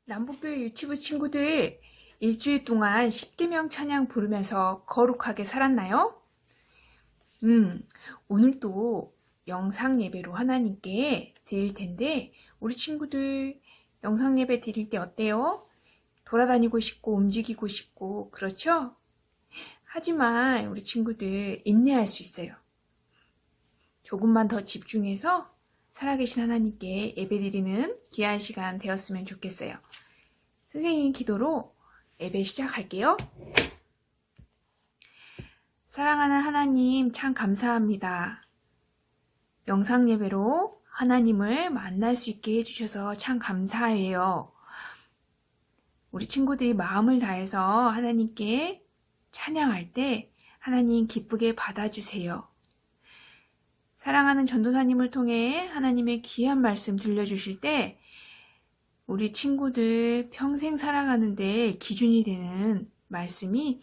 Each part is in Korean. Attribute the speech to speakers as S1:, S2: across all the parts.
S1: 남북교회 유치부 친구들, 일주일 동안 10계명 찬양 부르면서 거룩하게 살았나요? 오늘도 영상 예배로 하나님께 드릴 텐데, 우리 친구들 영상 예배 드릴 때 어때요? 돌아다니고 싶고 움직이고 싶고 그렇죠? 하지만 우리 친구들 인내할 수 있어요. 조금만 더 집중해서 살아계신 하나님께 예배드리는 귀한 시간 되었으면 좋겠어요. 선생님 기도로 예배 시작할게요. 사랑하는 하나님, 참 감사합니다. 영상 예배로 하나님을 만날 수 있게 해주셔서 참 감사해요. 우리 친구들이 마음을 다해서 하나님께 찬양할 때 하나님 기쁘게 받아주세요. 사랑하는 전도사님을 통해 하나님의 귀한 말씀 들려주실 때 우리 친구들 평생 살아가는데 기준이 되는 말씀이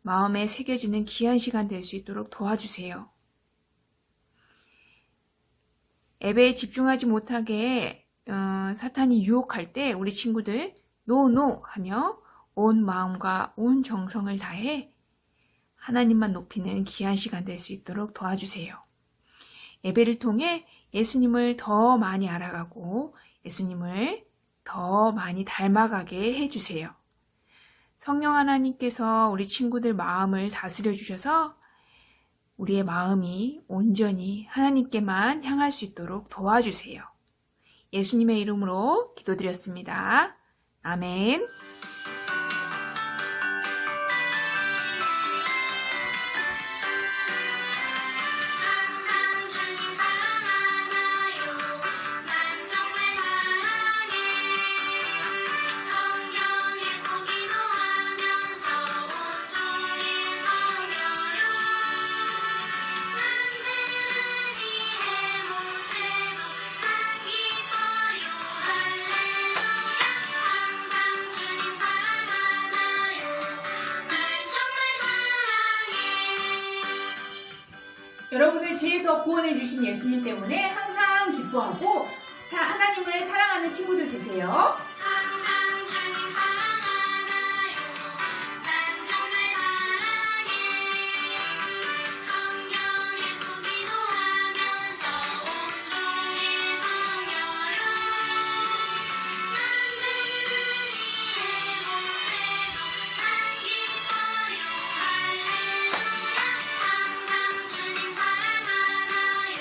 S1: 마음에 새겨지는 귀한 시간 될 수 있도록 도와주세요. 예배에 집중하지 못하게 사탄이 유혹할 때 우리 친구들 노 하며 온 마음과 온 정성을 다해 하나님만 높이는 귀한 시간 될 수 있도록 도와주세요. 예배를 통해 예수님을 더 많이 알아가고 예수님을 더 많이 닮아가게 해주세요. 성령 하나님께서 우리 친구들 마음을 다스려 주셔서 우리의 마음이 온전히 하나님께만 향할 수 있도록 도와주세요. 예수님의 이름으로 기도드렸습니다. 아멘. 여러분을 죄에서 구원해 주신 예수님 때문에 항상 기뻐하고 하나님을 사랑하는 친구들 되세요.
S2: 항상 주님 사랑하나요? 난 정말 사랑해. 성경에 꼭 기도하면서 온종일 섬겨요. 남들이 해못해도 난 기뻐요. 할렐루야. 항상 주님 사랑하나요?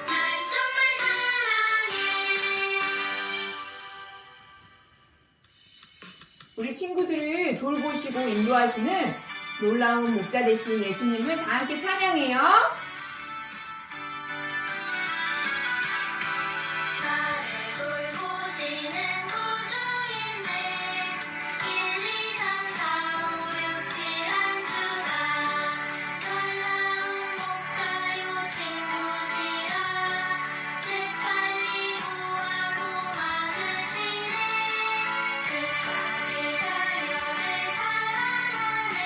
S2: 난 정말 사랑해.
S1: 우리 친구들을 돌보시고 인도하시는 놀라운 목자 되신 예수님을 다 함께 찬양해요.
S2: 나를 돌보시는 구주인데 1, 2, 3, 4, 5, 6, 7 한 수가 놀라운 목자요 친구시라 재빨리 구하고 많으시네 끝까지 자녀를 사랑하네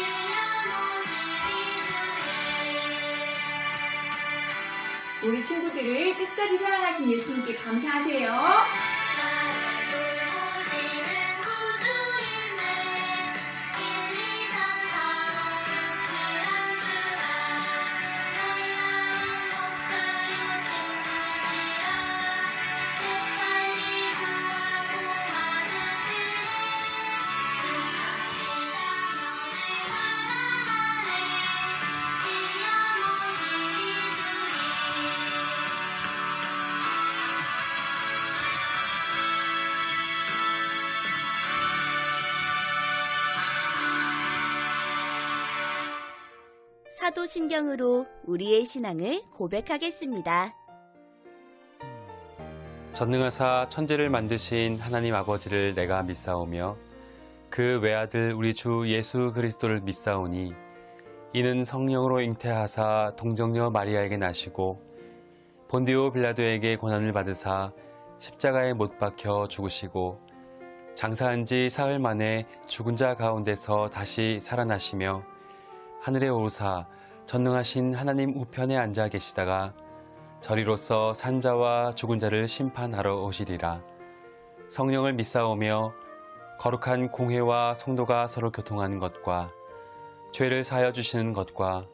S2: 1년 52주에
S1: 우리 친구들을 끝까지 사랑하신 예수님께 감사하세요.
S2: 나를 돌보시는 구주인데 1, 2, 3, 4, 5, 6, 7 한 수가 놀라운 목자요 친구시라 재빨리 구하고 맞으시네 끝까지 자녀를 사랑하네 1년 52주에
S3: 사도신경으로 우리의 신앙을 고백하겠습니다.
S4: 전능하사 천지를 만드신 하나님 아버지를 내가 믿사오며 그 외아들 우리 주 예수 그리스도를 믿사오니 이는 성령으로 잉태하사 동정녀 마리아에게 나시고 본디오 빌라도에게 고난을 받으사 십자가에 못 박혀 죽으시고 장사한 지 사흘 만에 죽은 자 가운데서 다시 살아나시며 하늘에 오르사 전능하신 하나님 우편에 앉아 계시다가 저리로서 산자와 죽은 자를 심판하러 오시리라. 성령을 믿사오며 거룩한 공회와 성도가 서로 교통하는 것과 죄를 사하여 주시는 것과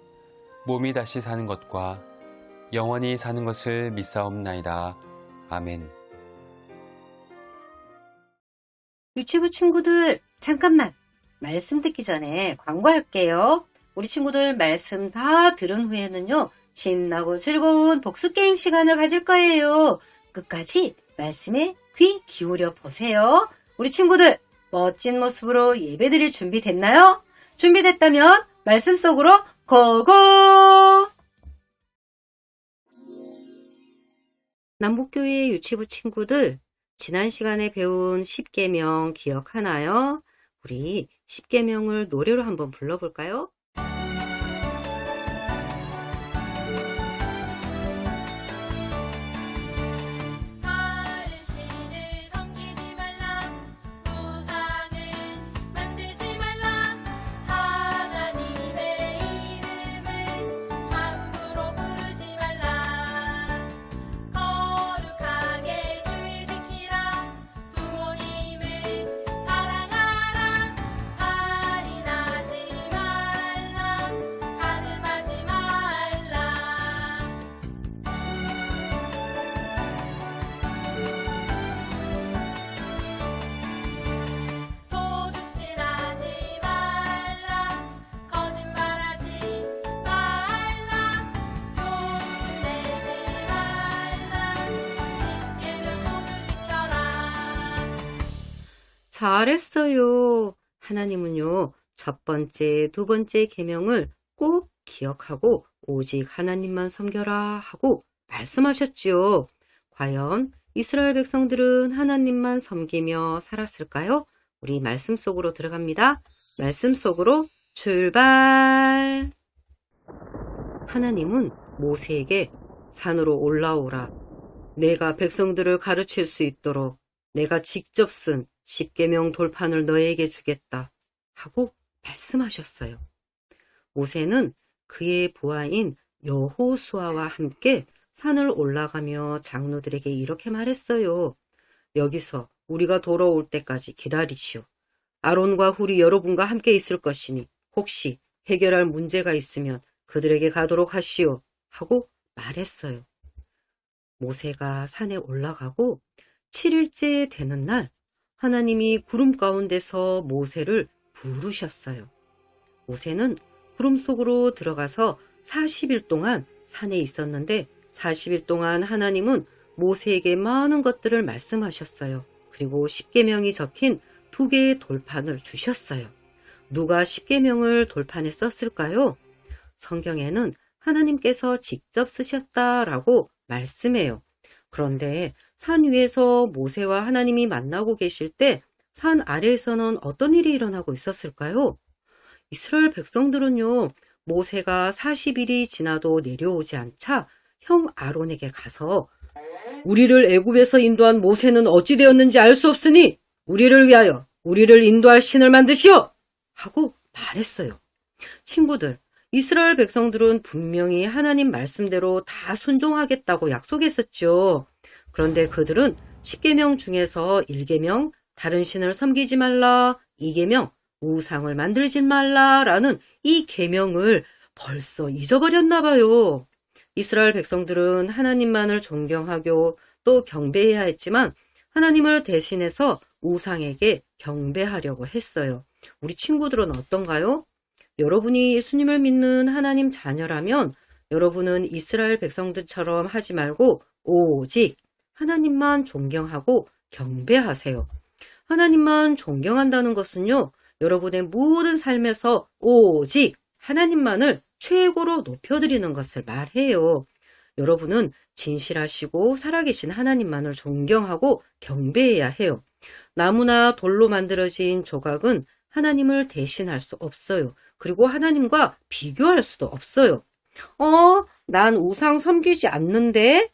S4: 몸이 다시 사는 것과 영원히 사는 것을 믿사옵나이다. 아멘.
S5: 유치부 친구들, 잠깐만. 말씀 듣기 전에 광고할게요. 우리 친구들 말씀 다 들은 후에는요, 신나고 즐거운 복수 게임 시간을 가질 거예요. 끝까지 말씀에 귀 기울여 보세요. 우리 친구들, 멋진 모습으로 예배 드릴 준비 됐나요? 준비됐다면 말씀 속으로 고고! 남북교회 유치부 친구들, 지난 시간에 배운 10계명 기억하나요? 우리 10계명을 노래로 한번 불러볼까요?
S2: 다른 신을 섬기지 말라 우상을 만들지 말라 하나님의 이름을 함부로 부르지 말라 거룩하게 주일 지키라 부모님을 사랑하라 살인하지 말라 간음하지 말라 도둑질하지 말라 거짓말하지 말라 욕심내지 말라 십계명 모두 지켜라
S5: 잘했어요. 하나님은요, 첫 번째, 두 번째 계명을 꼭 기억하고 오직 하나님만 섬겨라 하고 말씀하셨지요. 과연 이스라엘 백성들은 하나님만 섬기며 살았을까요? 우리 말씀 속으로 들어갑니다. 말씀 속으로 출발! 하나님은 모세에게 산으로 올라오라. 내가 백성들을 가르칠 수 있도록 내가 직접 쓴 십계명 돌판을 너에게 주겠다 하고 말씀하셨어요. 모세는 그의 부하인 여호수아와 함께 산을 올라가며 장로들에게 이렇게 말했어요. 여기서 우리가 돌아올 때까지 기다리시오. 아론과 훌이 여러분과 함께 있을 것이니 혹시 해결할 문제가 있으면 그들에게 가도록 하시오 하고 말했어요. 모세가 산에 올라가고 7일째 되는 날 하나님이 구름 가운데서 모세를 부르셨어요. 모세는 구름 속으로 들어가서 40일 동안 산에 있었는데 40일 동안 하나님은 모세에게 많은 것들을 말씀하셨어요. 그리고 십계명이 적힌 2개의 돌판을 주셨어요. 누가 십계명을 돌판에 썼을까요? 성경에는 하나님께서 직접 쓰셨다라고 말씀해요. 그런데 산 위에서 모세와 하나님이 만나고 계실 때 산 아래에서는 어떤 일이 일어나고 있었을까요? 이스라엘 백성들은요, 모세가 40일이 지나도 내려오지 않자 형 아론에게 가서 우리를 애굽에서 인도한 모세는 어찌 되었는지 알 수 없으니 우리를 위하여 우리를 인도할 신을 만드시오! 하고 말했어요. 친구들, 이스라엘 백성들은 분명히 하나님 말씀대로 다 순종하겠다고 약속했었죠. 그런데 그들은 10계명 중에서 1계명, 다른 신을 섬기지 말라, 2계명, 우상을 만들지 말라라는 이 계명을 벌써 잊어버렸나 봐요. 이스라엘 백성들은 하나님만을 존경하고 또 경배해야 했지만 하나님을 대신해서 우상에게 경배하려고 했어요. 우리 친구들은 어떤가요? 여러분이 예수님을 믿는 하나님 자녀라면 여러분은 이스라엘 백성들처럼 하지 말고 오직 하나님만 존경하고 경배하세요. 하나님만 존경한다는 것은요, 여러분의 모든 삶에서 오직 하나님만을 최고로 높여드리는 것을 말해요. 여러분은 진실하시고 살아계신 하나님만을 존경하고 경배해야 해요. 나무나 돌로 만들어진 조각은 하나님을 대신할 수 없어요. 그리고 하나님과 비교할 수도 없어요. 난 우상 섬기지 않는데?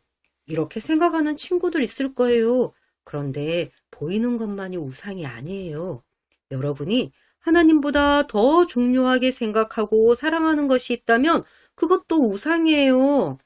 S5: 이렇게 생각하는 친구들 있을 거예요. 그런데 보이는 것만이 우상이 아니에요. 여러분이 하나님보다 더 중요하게 생각하고 사랑하는 것이 있다면 그것도 우상이에요.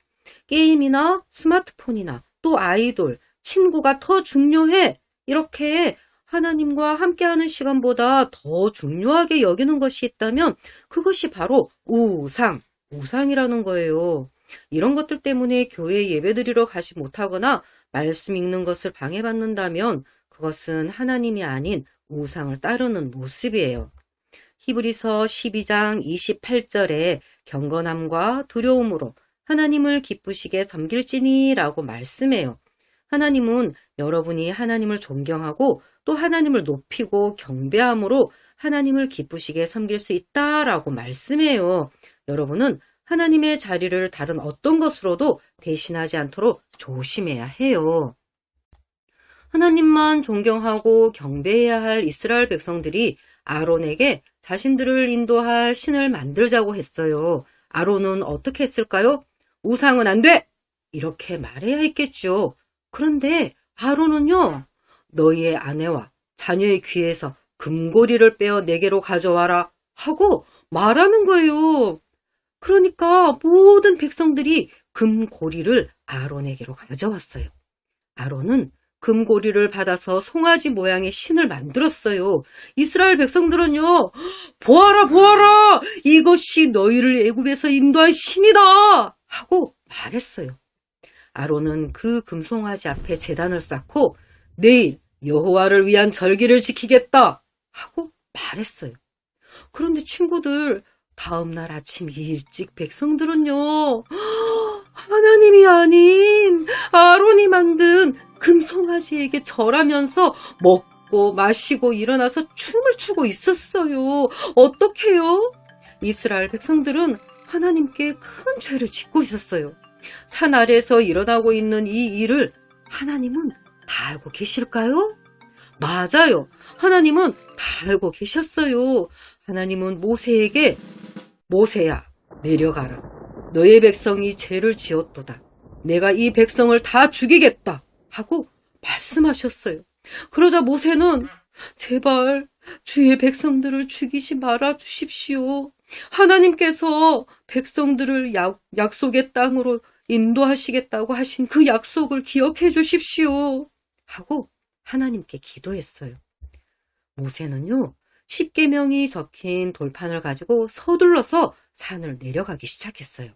S5: 게임이나 스마트폰이나 또 아이돌, 친구가 더 중요해. 이렇게 하나님과 함께하는 시간보다 더 중요하게 여기는 것이 있다면 그것이 바로 우상이라는 거예요. 이런 것들 때문에 교회 예배드리러 가지 못하거나 말씀 읽는 것을 방해받는다면 그것은 하나님이 아닌 우상을 따르는 모습이에요. 히브리서 12장 28절에 경건함과 두려움으로 하나님을 기쁘시게 섬길지니 라고 말씀해요. 하나님은 여러분이 하나님을 존경하고 또 하나님을 높이고 경배함으로 하나님을 기쁘시게 섬길 수 있다라고 말씀해요. 여러분은 하나님의 자리를 다른 어떤 것으로도 대신하지 않도록 조심해야 해요. 하나님만 존경하고 경배해야 할 이스라엘 백성들이 아론에게 자신들을 인도할 신을 만들자고 했어요. 아론은 어떻게 했을까요? 우상은 안 돼! 이렇게 말해야 했겠죠. 그런데 아론은요, 너희의 아내와 자녀의 귀에서 금고리를 빼어 내게로 가져와라 하고 말하는 거예요. 그러니까 모든 백성들이 금고리를 아론에게로 가져왔어요. 아론은 금고리를 받아서 송아지 모양의 신을 만들었어요. 이스라엘 백성들은요, 보아라 보아라, 이것이 너희를 애굽에서 인도한 신이다 하고 말했어요. 아론은 그 금송아지 앞에 제단을 쌓고 내일 여호와를 위한 절기를 지키겠다 하고 말했어요. 그런데 친구들, 다음날 아침 일찍 백성들은요, 하나님이 아닌 아론이 만든 금송아지에게 절하면서 먹고 마시고 일어나서 춤을 추고 있었어요. 어떡해요? 이스라엘 백성들은 하나님께 큰 죄를 짓고 있었어요. 산 아래에서 일어나고 있는 이 일을 하나님은 다 알고 계실까요? 맞아요. 하나님은 다 알고 계셨어요. 하나님은 모세에게 모세야, 내려가라. 너의 백성이 죄를 지었도다. 내가 이 백성을 다 죽이겠다 하고 말씀하셨어요. 그러자 모세는 제발 주의 백성들을 죽이지 말아 주십시오. 하나님께서 백성들을 약속의 땅으로 인도하시겠다고 하신 그 약속을 기억해 주십시오 하고 하나님께 기도했어요. 모세는요, 십계명이 적힌 돌판을 가지고 서둘러서 산을 내려가기 시작했어요.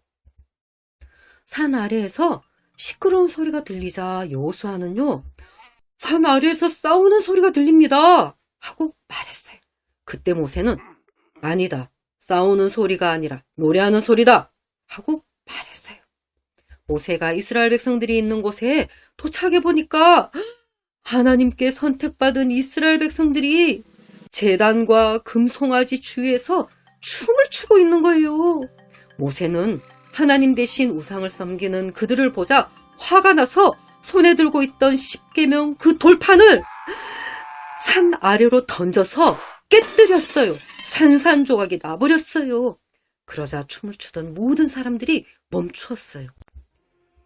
S5: 산 아래에서 시끄러운 소리가 들리자 여호수아는요, 산 아래에서 싸우는 소리가 들립니다 하고 말했어요. 그때 모세는 아니다, 싸우는 소리가 아니라 노래하는 소리다 하고 말했어요. 모세가 이스라엘 백성들이 있는 곳에 도착해 보니까 하나님께 선택받은 이스라엘 백성들이 제단과 금송아지 주위에서 춤을 추고 있는 거예요. 모세는 하나님 대신 우상을 섬기는 그들을 보자 화가 나서 손에 들고 있던 십계명 그 돌판을 산 아래로 던져서 깨뜨렸어요. 산산조각이 나버렸어요. 그러자 춤을 추던 모든 사람들이 멈추었어요.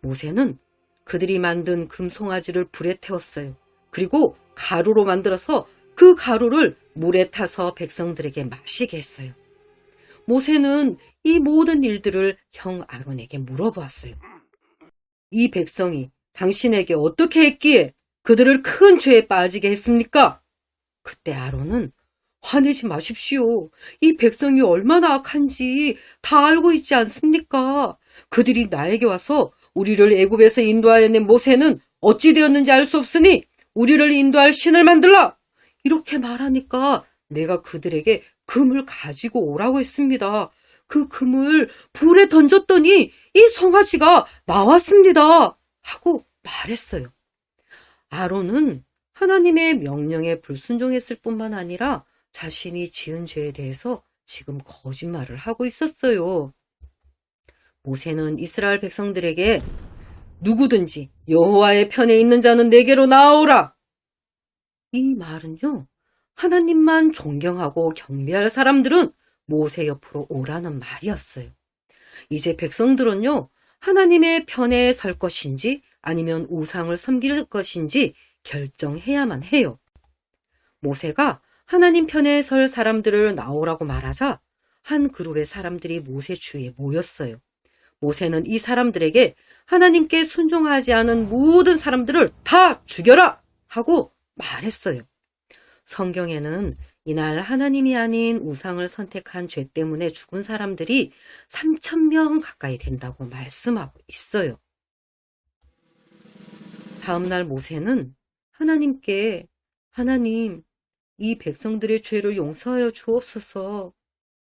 S5: 모세는 그들이 만든 금송아지를 불에 태웠어요. 그리고 가루로 만들어서 그 가루를 물에 타서 백성들에게 마시게 했어요. 모세는 이 모든 일들을 형 아론에게 물어보았어요. 이 백성이 당신에게 어떻게 했기에 그들을 큰 죄에 빠지게 했습니까? 그때 아론은 화내지 마십시오. 이 백성이 얼마나 악한지 다 알고 있지 않습니까? 그들이 나에게 와서 우리를 애굽에서 인도하여낸 모세는 어찌 되었는지 알 수 없으니 우리를 인도할 신을 만들라! 이렇게 말하니까 내가 그들에게 금을 가지고 오라고 했습니다. 그 금을 불에 던졌더니 이 송아지가 나왔습니다. 하고 말했어요. 아론은 하나님의 명령에 불순종했을 뿐만 아니라 자신이 지은 죄에 대해서 지금 거짓말을 하고 있었어요. 모세는 이스라엘 백성들에게 누구든지 여호와의 편에 있는 자는 내게로 나아오라. 이 말은요, 하나님만 존경하고 경배할 사람들은 모세 옆으로 오라는 말이었어요. 이제 백성들은요, 하나님의 편에 설 것인지 아니면 우상을 섬길 것인지 결정해야만 해요. 모세가 하나님 편에 설 사람들을 나오라고 말하자 한 그룹의 사람들이 모세 주위에 모였어요. 모세는 이 사람들에게 하나님께 순종하지 않은 모든 사람들을 다 죽여라! 하고 말했어요. 성경에는 이날 하나님이 아닌 우상을 선택한 죄 때문에 죽은 사람들이 3,000명 가까이 된다고 말씀하고 있어요. 다음날 모세는 하나님께 하나님, 이 백성들의 죄를 용서하여 주옵소서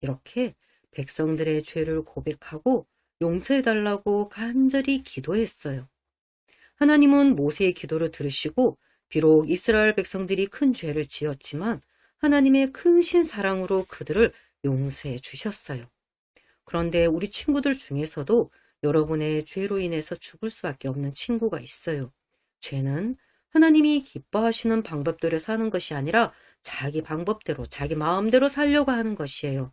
S5: 이렇게 백성들의 죄를 고백하고 용서해달라고 간절히 기도했어요. 하나님은 모세의 기도를 들으시고 비록 이스라엘 백성들이 큰 죄를 지었지만 하나님의 크신 사랑으로 그들을 용서해 주셨어요. 그런데 우리 친구들 중에서도 여러분의 죄로 인해서 죽을 수밖에 없는 친구가 있어요. 죄는 하나님이 기뻐하시는 방법대로 사는 것이 아니라 자기 방법대로, 자기 마음대로 살려고 하는 것이에요.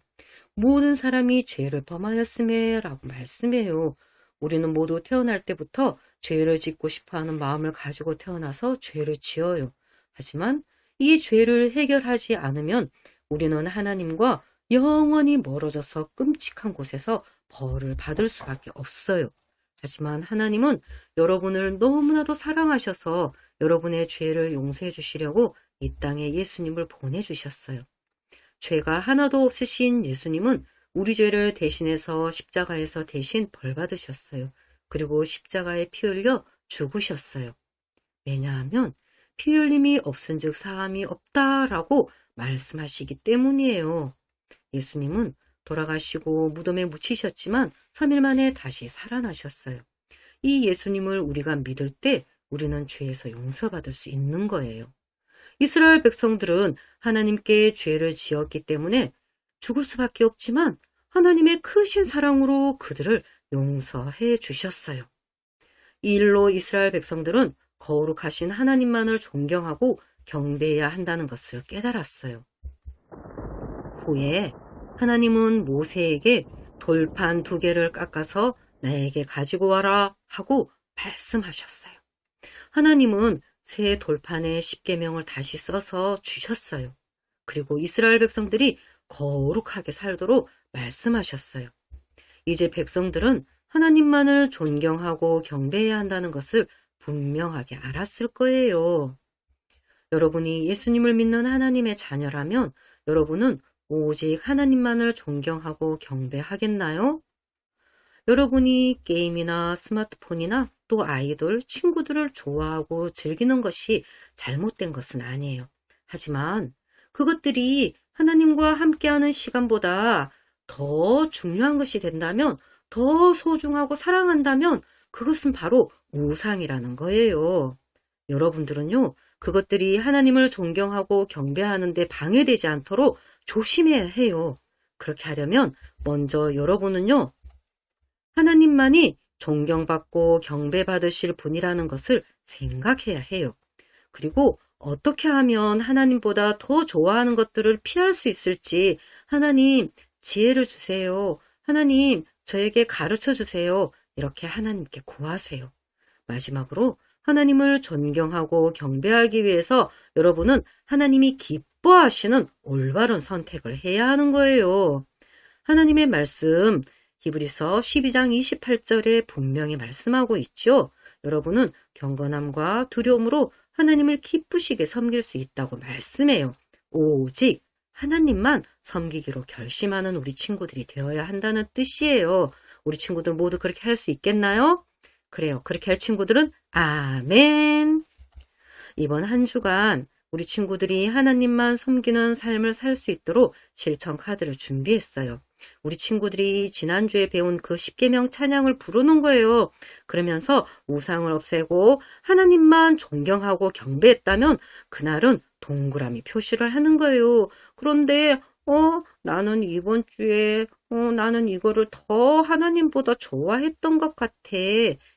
S5: 모든 사람이 죄를 범하였음에 라고 말씀해요. 우리는 모두 태어날 때부터 죄를 짓고 싶어하는 마음을 가지고 태어나서 죄를 지어요. 하지만 이 죄를 해결하지 않으면 우리는 하나님과 영원히 멀어져서 끔찍한 곳에서 벌을 받을 수밖에 없어요. 하지만 하나님은 여러분을 너무나도 사랑하셔서 여러분의 죄를 용서해 주시려고 이 땅에 예수님을 보내주셨어요. 죄가 하나도 없으신 예수님은 우리 죄를 대신해서 십자가에서 대신 벌 받으셨어요. 그리고 십자가에 피 흘려 죽으셨어요. 왜냐하면 피 흘림이 없은즉 사함이 없다라고 말씀하시기 때문이에요. 예수님은 돌아가시고 무덤에 묻히셨지만 3일 만에 다시 살아나셨어요. 이 예수님을 우리가 믿을 때 우리는 죄에서 용서받을 수 있는 거예요. 이스라엘 백성들은 하나님께 죄를 지었기 때문에 죽을 수밖에 없지만 하나님의 크신 사랑으로 그들을 용서해 주셨어요. 이 일로 이스라엘 백성들은 거룩하신 하나님만을 존경하고 경배해야 한다는 것을 깨달았어요. 후에 하나님은 모세에게 돌판 2개를 깎아서 나에게 가지고 와라 하고 말씀하셨어요. 하나님은 새 돌판에 10계명을 다시 써서 주셨어요. 그리고 이스라엘 백성들이 거룩하게 살도록 말씀하셨어요. 이제 백성들은 하나님만을 존경하고 경배해야 한다는 것을 분명하게 알았을 거예요. 여러분이 예수님을 믿는 하나님의 자녀라면 여러분은 오직 하나님만을 존경하고 경배하겠나요? 여러분이 게임이나 스마트폰이나 또 아이돌, 친구들을 좋아하고 즐기는 것이 잘못된 것은 아니에요. 하지만 그것들이 하나님과 함께하는 시간보다 더 중요한 것이 된다면, 더 소중하고 사랑한다면 그것은 바로 우상이라는 거예요. 여러분들은요, 그것들이 하나님을 존경하고 경배하는 데 방해되지 않도록 조심해야 해요. 그렇게 하려면 먼저 여러분은요, 하나님만이 존경받고 경배받으실 분이라는 것을 생각해야 해요. 그리고 어떻게 하면 하나님보다 더 좋아하는 것들을 피할 수 있을지 하나님 지혜를 주세요. 하나님 저에게 가르쳐 주세요. 이렇게 하나님께 구하세요. 마지막으로 하나님을 존경하고 경배하기 위해서 여러분은 하나님이 기뻐하시는 올바른 선택을 해야 하는 거예요. 하나님의 말씀 히브리서 12장 28절에 분명히 말씀하고 있죠. 여러분은 경건함과 두려움으로 하나님을 기쁘시게 섬길 수 있다고 말씀해요. 오직 하나님만 섬기기로 결심하는 우리 친구들이 되어야 한다는 뜻이에요. 우리 친구들 모두 그렇게 할 수 있겠나요? 그래요. 그렇게 할 친구들은 아멘. 이번 한 주간 우리 친구들이 하나님만 섬기는 삶을 살 수 있도록 실천 카드를 준비했어요. 우리 친구들이 지난주에 배운 그 10계명 찬양을 부르는 거예요. 그러면서 우상을 없애고 하나님만 존경하고 경배했다면 그날은 동그라미 표시를 하는 거예요. 그런데 나는 이번 주에 나는 이거를 더 하나님보다 좋아했던 것 같아.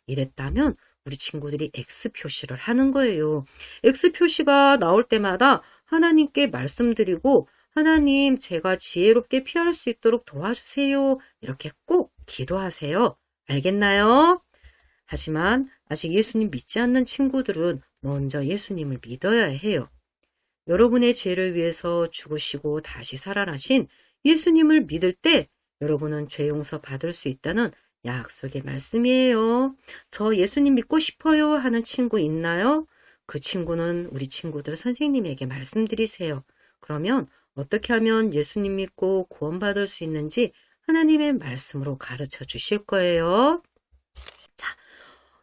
S5: 이랬다면 우리 친구들이 X 표시를 하는 거예요. X 표시가 나올 때마다 하나님께 말씀드리고 하나님 제가 지혜롭게 피할 수 있도록 도와주세요. 이렇게 꼭 기도하세요. 알겠나요? 하지만 아직 예수님 믿지 않는 친구들은 먼저 예수님을 믿어야 해요. 여러분의 죄를 위해서 죽으시고 다시 살아나신 예수님을 믿을 때 여러분은 죄 용서 받을 수 있다는 약속의 말씀이에요. 저 예수님 믿고 싶어요 하는 친구 있나요? 그 친구는 우리 친구들 선생님에게 말씀드리세요. 그러면 어떻게 하면 예수님 믿고 구원받을 수 있는지 하나님의 말씀으로 가르쳐 주실 거예요. 자,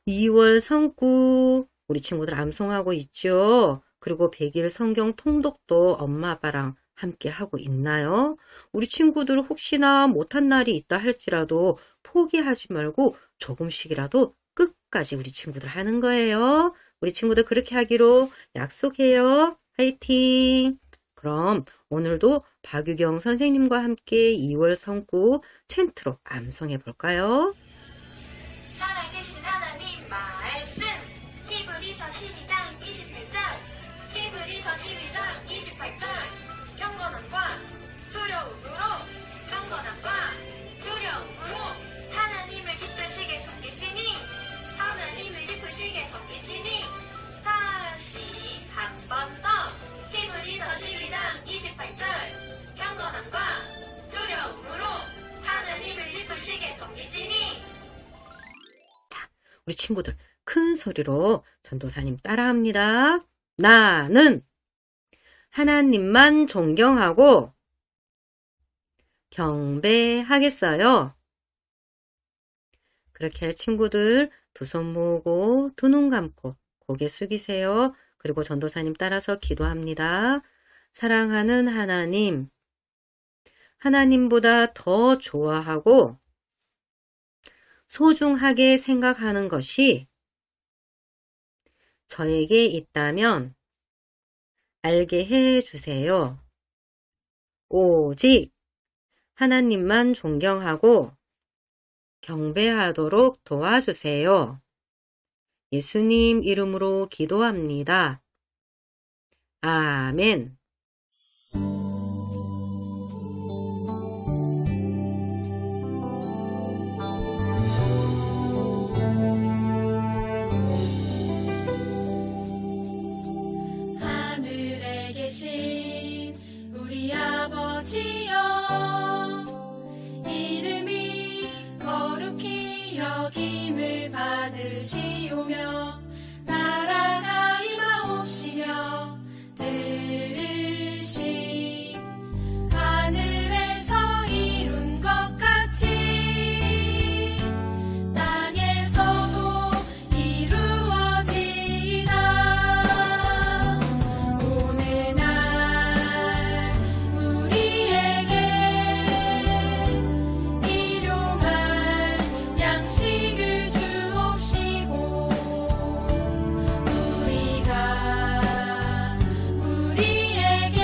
S5: 2월 성구 우리 친구들 암송하고 있죠. 그리고 100일 성경 통독도 엄마 아빠랑 함께 하고 있나요? 우리 친구들 혹시나 못한 날이 있다 할지라도 포기하지 말고 조금씩이라도 끝까지 우리 친구들 하는 거예요. 우리 친구들 그렇게 하기로 약속해요. 화이팅! 그럼 오늘도 박유경 선생님과 함께 2월 성구 챈트로 암송해 볼까요?
S2: 살아계신 하나님 말씀 히브리서 12장 28절 히브리서 12장 28절 경건함과 두려움으로 하나님을 기쁘시게 섬기시니 다시 한 번 더 히브리서 12장 28절 경건함과 두려움으로 하나님을 기쁘시게 섬기시니
S5: 우리 친구들 큰 소리로 전도사님 따라합니다. 나는 하나님만 존경하고 경배하겠어요. 그렇게 할 친구들 두 손 모으고 두 눈 감고 고개 숙이세요. 그리고 전도사님 따라서 기도합니다. 사랑하는 하나님, 하나님보다 더 좋아하고 소중하게 생각하는 것이 저에게 있다면 알게 해 주세요. 오직 하나님만 존경하고 경배하도록 도와주세요. 예수님 이름으로 기도합니다. 아멘.
S2: 하늘에 계신 우리 아버지여 이름이 거룩히 여김을 받으시오며 나라가 임하옵시며 뜻이 하늘에서 이룬 것 같이 땅에서도 이루어지이다. 오늘날 우리에게 일용할 양식을 주옵시고 우리가 우리에게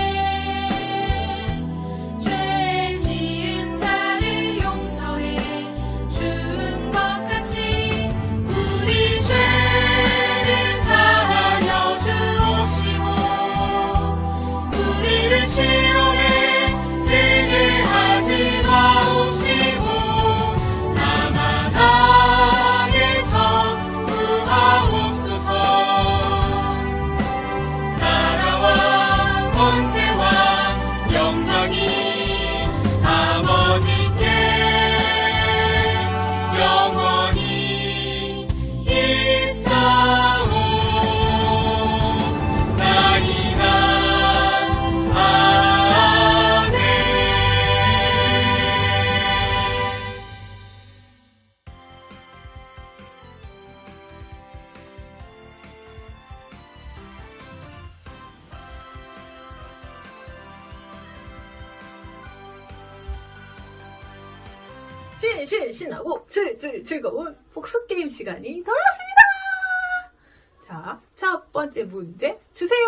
S2: 죄 지은 자를 용서해 준 것 같이 우리 죄를 사하여 주옵시고 우리를 시험에 들게 하지 마옵시고 다만 악에서 구하옵소서. 나라와 권세와 영광이 아버지께 영원히 있사옵나이다. 아멘.
S6: 신나고 즐거운 복습게임 시간이 돌아왔습니다. 자, 첫 번째 문제 주세요.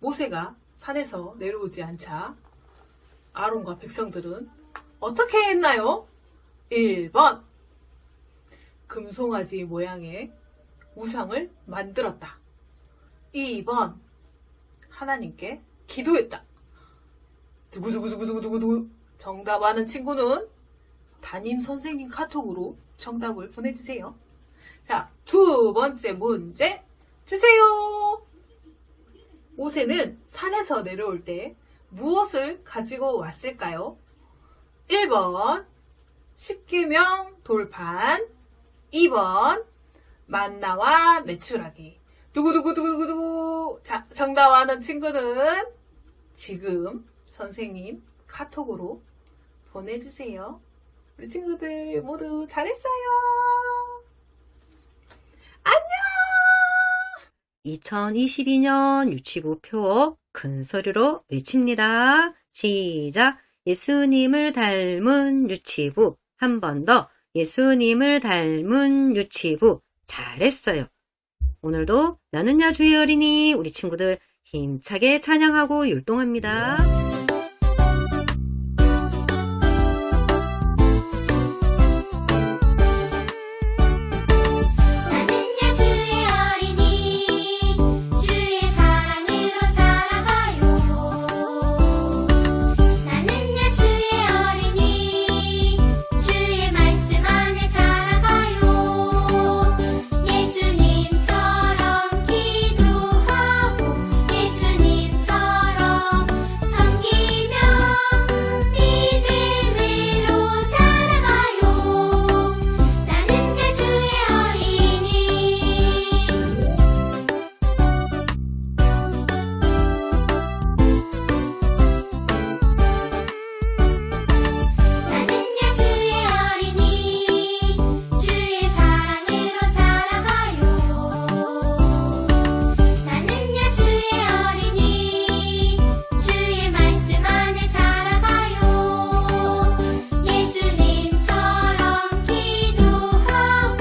S6: 모세가 산에서 내려오지 않자 아론과 백성들은 어떻게 했나요? 1번 금송아지 모양의 우상을 만들었다. 2번 하나님께 기도했다. 두구두구두구두구두구. 정답 아는 친구는 담임 선생님 카톡으로 정답을 보내주세요. 자, 두 번째 문제 주세요. 모세는 산에서 내려올 때 무엇을 가지고 왔을까요? 1번 십계명 돌판, 2번 만나와 매출하기. 두구두구두구두구. 자, 정답 아는 친구는 지금 선생님 카톡으로 보내주세요. 우리 친구들 모두 잘했어요. 안녕!
S5: 2022년 유치부 표어 큰 소리로 외칩니다. 시작! 예수님을 닮은 유치부. 한 번 더. 예수님을 닮은 유치부. 잘했어요. 오늘도 나는야 주의 어린이 우리 친구들 힘차게 찬양하고 율동합니다.
S7: 나는야 주의 어린이 주의 사랑으로 자라가요. 나는야 주의 어린이 주의 말씀 안에 자라가요. 예수님처럼 기도하고 예수님처럼 섬기며 믿음으로 자라가요. 나는야 주의 어린이. 나는야 주의 어린이 주의 사랑으로 자라가요. 나는야 주의 어린이 주의 말씀 안에 자라가요. 예수님처럼 기도하고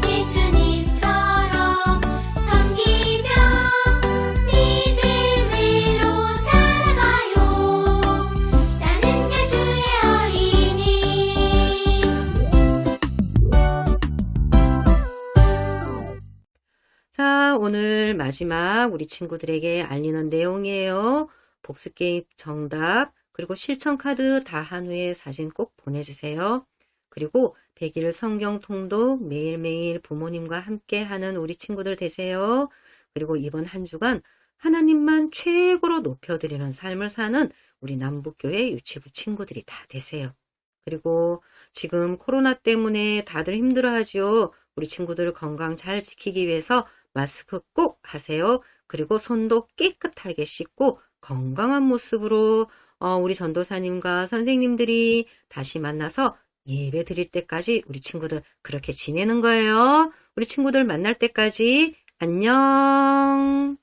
S7: 예수님처럼 섬기며 믿음으로 자라가요. 나는야 주의 어린이.
S5: 자, 오늘 마지막 우리 친구들에게 알리는 내용이에요. 복습게임 정답, 그리고 실천카드 다 한 후에 사진 꼭 보내주세요. 그리고 100일 성경 통독 매일매일 부모님과 함께 하는 우리 친구들 되세요. 그리고 이번 한 주간 하나님만 최고로 높여드리는 삶을 사는 우리 남북교회 유치부 친구들이 다 되세요. 그리고 지금 코로나 때문에 다들 힘들어하죠. 우리 친구들 건강 잘 지키기 위해서 마스크 꼭 하세요. 그리고 손도 깨끗하게 씻고 건강한 모습으로 우리 전도사님과 선생님들이 다시 만나서 예배 드릴 때까지 우리 친구들 그렇게 지내는 거예요. 우리 친구들 만날 때까지 안녕.